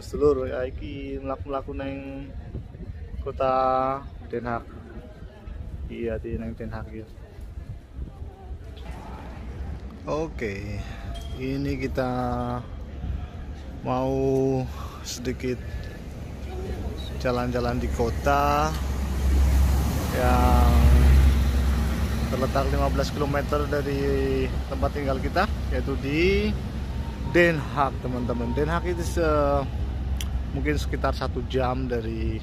Sedulur ya iki mlaku-mlaku neng kota Den Haag. Iya di neng Den Haag ya. Oke, ini kita mau sedikit jalan-jalan di kota yang terletak 15 km dari tempat tinggal kita, yaitu di Den Haag, teman-teman. Den Haag itu mungkin sekitar 1 jam dari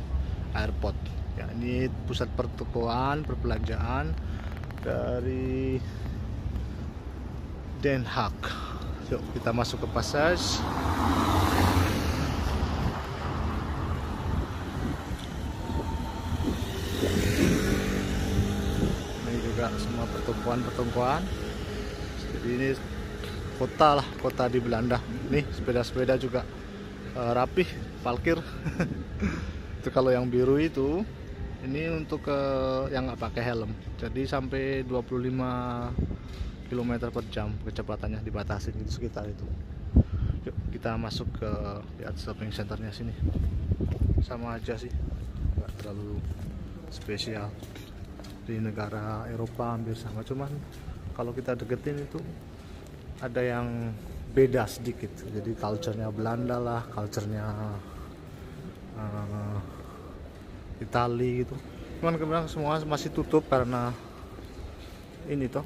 airport. Ya, ini pusat pertokoan, perbelanjaan dari Den Haag. Yuk kita masuk ke passage. Ini juga semua pertokoan. Jadi ini kota lah, kota di Belanda. Nih sepeda-sepeda juga rapih, parkir. Itu kalau yang biru itu, ini untuk yang nggak pakai helm. Jadi sampai 25 km per jam kecepatannya dibatasi gitu, sekitar itu. Yuk kita masuk ke lihat shopping centernya sini. Sama aja sih, nggak terlalu spesial. Di negara Eropa hampir sama, cuman kalau kita deketin itu ada yang beda sedikit. Jadi culture-nya Belanda lah, culture-nya Itali gitu. Cuman kemudian semua masih tutup karena ini toh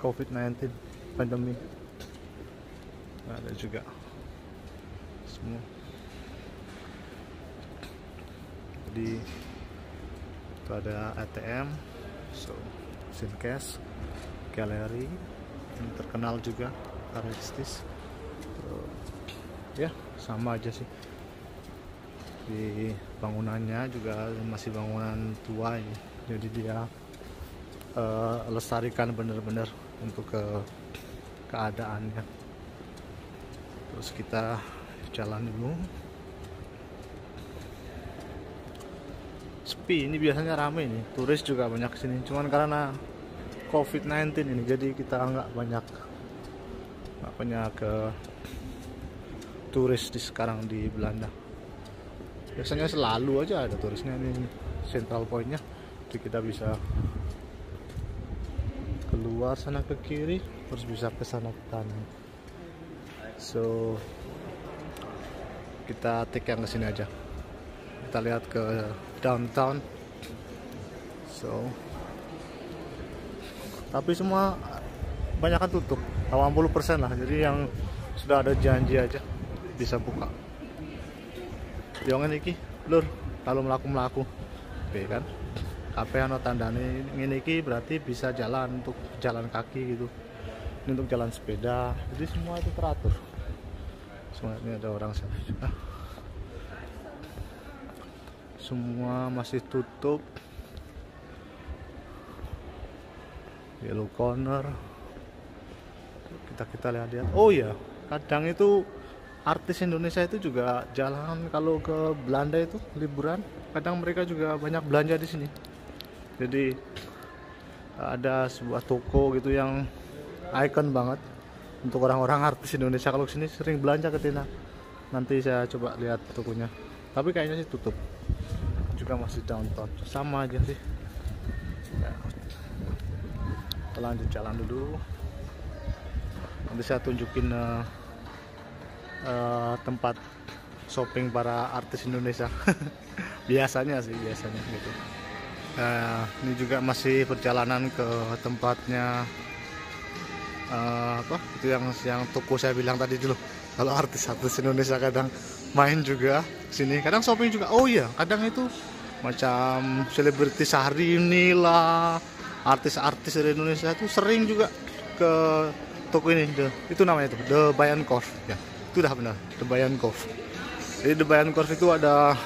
COVID-19 pandemi. Ada juga semua. Jadi itu ada ATM, so mesin cash, galeri, ini terkenal juga, karakteristis. Ya sama aja sih. Di bangunannya juga masih bangunan tua ini, jadi dia lestarikan bener-bener untuk keadaannya. Terus kita jalan dulu. Sepi, ini biasanya rame nih, turis juga banyak sini. Cuman karena COVID-19 ini, jadi kita nggak banyak turis sekarang di Belanda. Biasanya selalu aja ada turisnya. Ini central pointnya, jadi kita bisa keluar sana ke kiri, terus bisa ke sana ke kanan. So kita take yang kesini aja. Kita lihat ke downtown. So tapi semua banyak kan tutup, 80% lah. Jadi yang sudah ada janji aja bisa buka. Jangan iki lur kalau melaku oke kan, kafe ano tandane ngene iki berarti bisa jalan untuk jalan kaki gitu, ini untuk jalan sepeda, jadi semua itu teratur. Semua ini ada orang sana juga. Semua masih tutup. Yellow corner. Kita lihat. Oh ya, kadang itu artis Indonesia itu juga jalan kalau ke Belanda itu liburan. Kadang mereka juga banyak belanja di sini. Jadi ada sebuah toko gitu yang ikon banget untuk orang-orang artis Indonesia. Kalau sini sering belanja ke Tina. Nanti saya coba lihat tokonya. Tapi kayaknya sih tutup. Juga masih downtown. Sama aja sih. Ya. Kita lanjut jalan dulu. Nanti saya tunjukin tempat shopping para artis Indonesia. biasanya gitu. Ini juga masih perjalanan ke tempatnya itu yang toko saya bilang tadi dulu. Kalau artis-artis Indonesia kadang main juga sini, kadang shopping juga. Oh iya, kadang itu macam selebriti Syahrini lah, artis-artis dari Indonesia itu sering juga ke toko ini. Itu namanya itu The Bijenkorf ya. Itu udah benar, The Bijenkorf. Jadi The Bijenkorf itu ada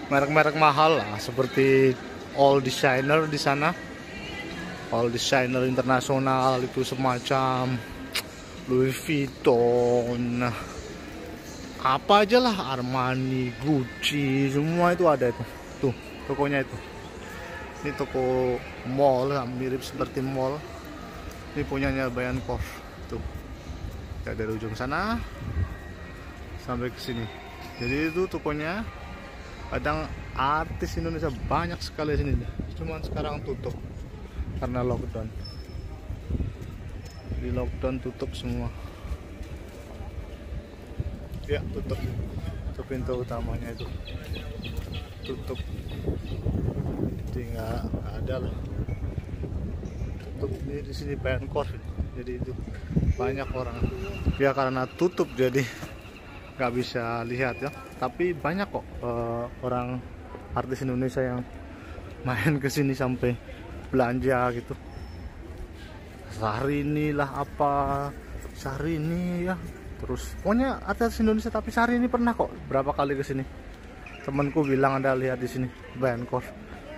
merek-merek mahal lah, seperti All Designer di sana. All Designer internasional itu semacam Louis Vuitton, apa aja lah, Armani, Gucci, semua itu ada itu. Tuh, tokonya itu. Ini toko mall, mirip seperti mall. Ini punyanya Bijenkorf. Tuh. Ya, dari ujung sana sampai ke sini. Jadi itu tokonya kadang artis Indonesia banyak sekali sini, cuman sekarang tutup karena lockdown. Di lockdown tutup semua. Ya tutup. Itu pintu utamanya itu tutup. Jadi nggak ada lah. Tutup ini di sini Pemkor. Jadi itu banyak orang. Ya karena tutup jadi nggak bisa lihat ya. Tapi banyak kok orang artis Indonesia yang main ke sini sampai belanja gitu. Syahrini lah apa, Syahrini ya. Terus pokoknya artis Indonesia, tapi Syahrini pernah kok berapa kali ke sini. Temanku bilang ada lihat di sini Pemkor.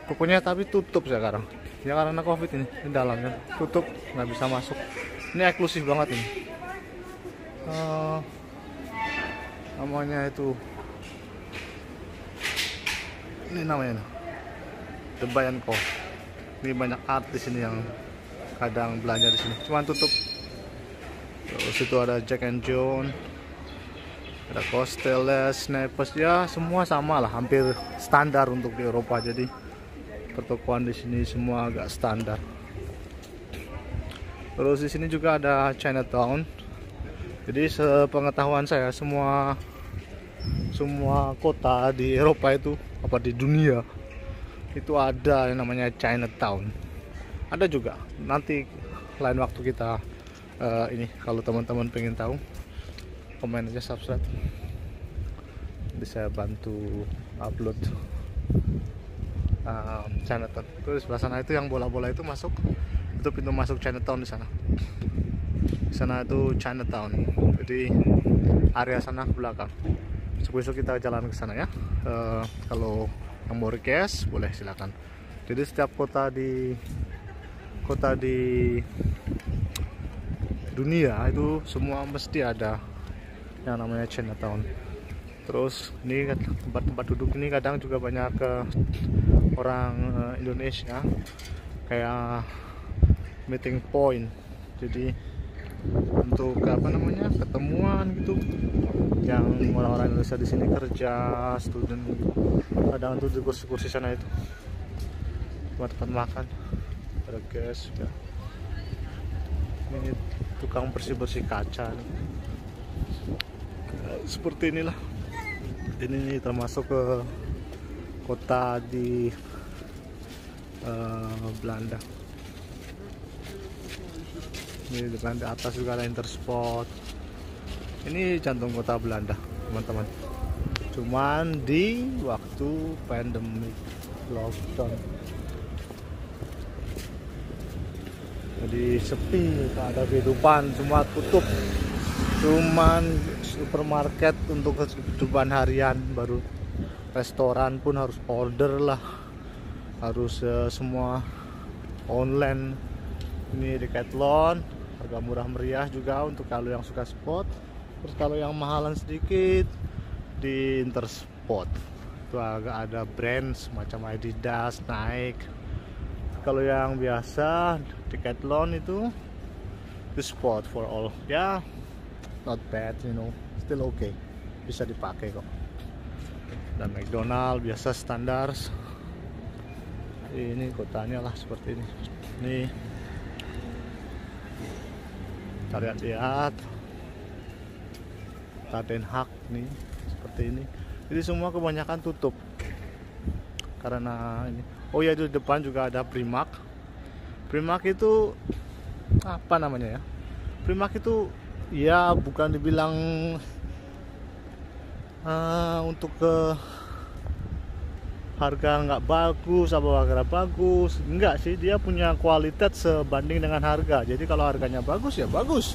Pokoknya tapi tutup sekarang. Ya karena Covid ini dalamnya tutup, nggak bisa masuk. Ini eksklusif banget ini. Namanya itu ini namanya The Pemkor. Ini banyak artis ini yang kadang belanja di sini, cuman tutup. Terus itu ada Jack and John, ada Costellas, Snipers, ya semua sama lah, hampir standar untuk di Eropa. Jadi pertokoan di sini semua agak standar. Terus di sini juga ada Chinatown. Jadi sepengetahuan saya semua kota di Eropa itu apa di dunia itu ada yang namanya Chinatown. Ada juga nanti lain waktu kita ini kalau teman-teman pengen tahu komen aja, subscribe, bisa bantu upload Chinatown. Terus sebelah sana itu yang bola-bola itu masuk, itu pintu masuk Chinatown. Di sana itu Chinatown, jadi area sana ke belakang. Besok kita jalan ke sana ya. Kalau yang mau request boleh silakan. Jadi setiap kota di dunia itu semua mesti ada yang namanya Chinatown. Terus ini tempat-tempat duduk ini kadang juga banyak orang Indonesia, kayak meeting point. Jadi untuk apa namanya ketemuan gitu, yang orang-orang Indonesia di sini kerja, student, kadang tuh di kursi-kursi sana itu tempat makan. Ada gas ya. Ini tukang bersih-bersih kaca nih. Seperti inilah. Ini termasuk ke kota di Belanda. Ini di Belanda atas juga ada Intersport. Ini jantung kota Belanda, teman-teman. Cuman di waktu pandemi lockdown. Jadi sepi, tak ada kehidupan, semua tutup. Cuman supermarket untuk kehidupan harian baru. Restoran pun harus order lah, harus semua online. Ini Decathlon, harga murah meriah juga untuk kalau yang suka sport. Terus kalau yang mahalan sedikit di Intersport itu agak ada brand semacam Adidas, Nike. Kalau yang biasa Decathlon itu the sport for all, ya not bad, still okay, bisa dipakai kok. Dan McDonald biasa standar. Ini kotanya lah seperti ini. Ini kita lihat Den Haag nih seperti ini. Jadi semua kebanyakan tutup karena ini. Oh ya, di depan juga ada Primark. Primark itu apa namanya ya? Primark itu ya bukan dibilang untuk harga nggak bagus apa harga bagus, enggak sih, dia punya kualitas sebanding dengan harga. Jadi kalau harganya bagus ya bagus,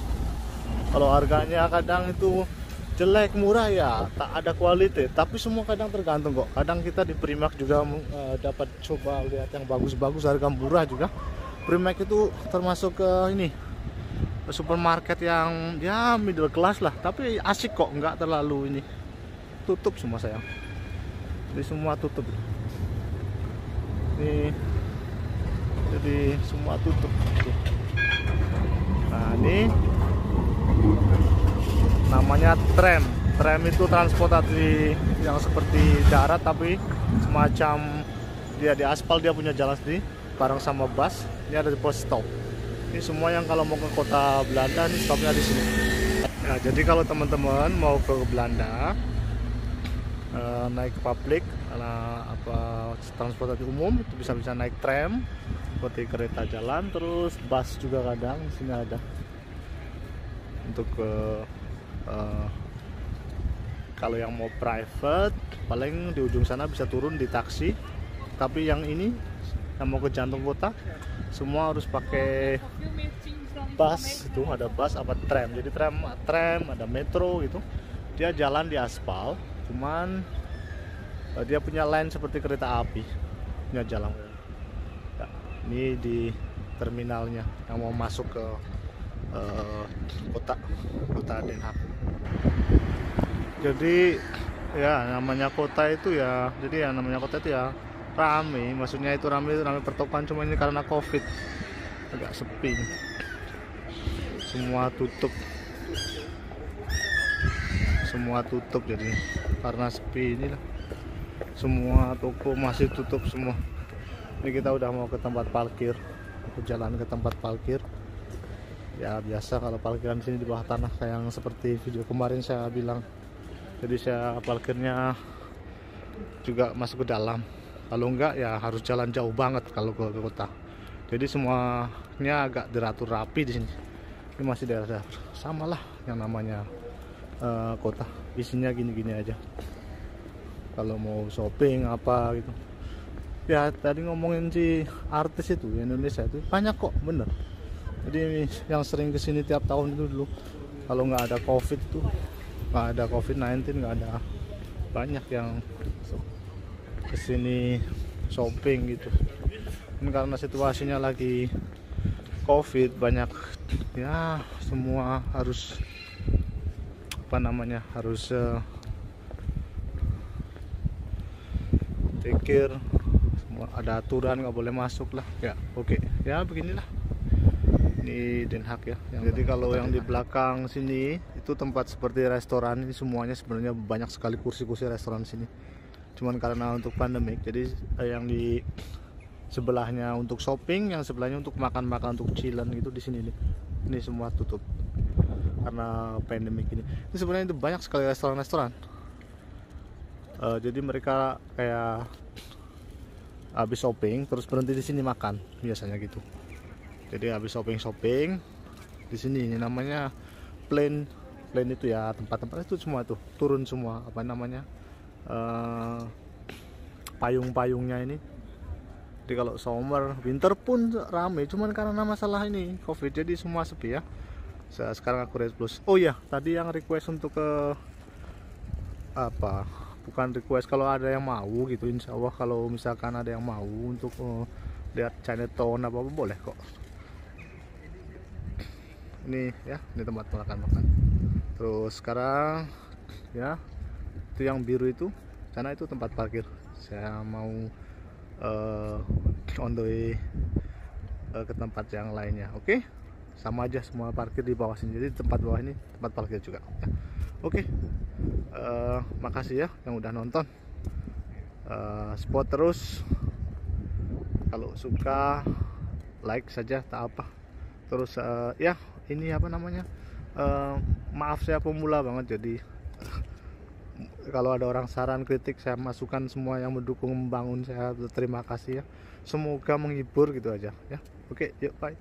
kalau harganya kadang itu jelek murah ya tak ada kualitas. Tapi semua kadang tergantung kok. Kadang kita di Primark juga dapat coba lihat yang bagus-bagus harga murah juga. Primark itu termasuk ke ini supermarket yang ya middle class lah, tapi asik kok, nggak terlalu ini. Tutup semua sayang, jadi semua tutup ini, jadi semua tutup. Nah ini namanya tram Tram itu transportasi yang seperti darat tapi semacam dia di aspal, dia punya jalan sendiri bareng sama bus. Ini ada di pos stop. Ini semua yang kalau mau ke kota Belanda ini stopnya di sini. Nah, jadi kalau teman-teman mau ke Belanda naik publik transportasi umum itu bisa naik tram seperti kereta jalan, terus bus juga kadang di sini ada untuk kalau yang mau private paling di ujung sana bisa turun di taksi, tapi yang ini yang mau ke jantung kota semua harus pakai bus. Itu ada bus apa tram, jadi tram ada metro gitu, dia jalan di aspal, cuman dia punya line seperti kereta api, punya jalan. Ya, ini di terminalnya yang mau masuk ke kota Den Haag. Jadi ya namanya kota itu ya, rame, maksudnya itu rame pertokoan, cuma ini karena COVID agak sepi, semua tutup jadi karena sepi inilah, semua toko masih tutup semua. Ini kita udah mau ke tempat parkir, jalan ke tempat parkir. Ya biasa kalau parkiran di sini di bawah tanah kayak yang seperti video kemarin saya bilang. Jadi saya parkirnya juga masuk ke dalam. Kalau enggak ya harus jalan jauh banget kalau ke kota. Jadi semuanya agak diatur rapi di sini. Ini masih daerah sama lah yang namanya kota. Isinya gini-gini aja. Kalau mau shopping apa gitu. Ya tadi ngomongin si artis itu Indonesia itu banyak kok, bener. Jadi yang sering kesini tiap tahun itu dulu kalau nggak ada COVID itu, nggak ada COVID-19, nggak ada, banyak yang kesini shopping gitu. Ini karena situasinya lagi COVID, banyak ya, semua harus harus take care, semua ada aturan, nggak boleh masuk lah ya. Oke. Ya beginilah ini Den Haag ya. Jadi kalau yang di belakang sini itu tempat seperti restoran, ini semuanya sebenarnya banyak sekali kursi-kursi restoran sini. Cuman karena untuk pandemik, jadi yang di sebelahnya untuk shopping, yang sebelahnya untuk makan-makan, untuk chillan gitu di sini nih. Ini semua tutup karena pandemik ini. Ini sebenarnya itu banyak sekali restoran-restoran. Jadi mereka kayak habis shopping terus berhenti di sini makan biasanya gitu. Jadi habis shopping di sini, ini namanya plane itu ya, tempat-tempat itu semua tuh turun semua payung-payungnya ini. Jadi kalau summer, winter pun rame, cuman karena masalah ini COVID jadi semua sepi ya. Sekarang aku plus. Oh ya, tadi yang request untuk ke bukan request, kalau ada yang mau gitu, insya Allah kalau misalkan ada yang mau untuk lihat Chinatown apa boleh kok. Ini ya, ini tempat makan. Terus sekarang ya, itu yang biru itu sana itu tempat parkir. Saya mau on the way ke tempat yang lainnya. Oke, sama aja semua parkir di bawah sini, jadi tempat bawah ini tempat parkir juga ya. Oke. Makasih ya yang udah nonton. Support terus, kalau suka like saja tak apa. Terus ya ini maaf saya pemula banget, jadi kalau ada orang saran kritik saya masukkan semua yang mendukung membangun, saya terima kasih ya. Semoga menghibur gitu aja ya. Oke, yuk bye.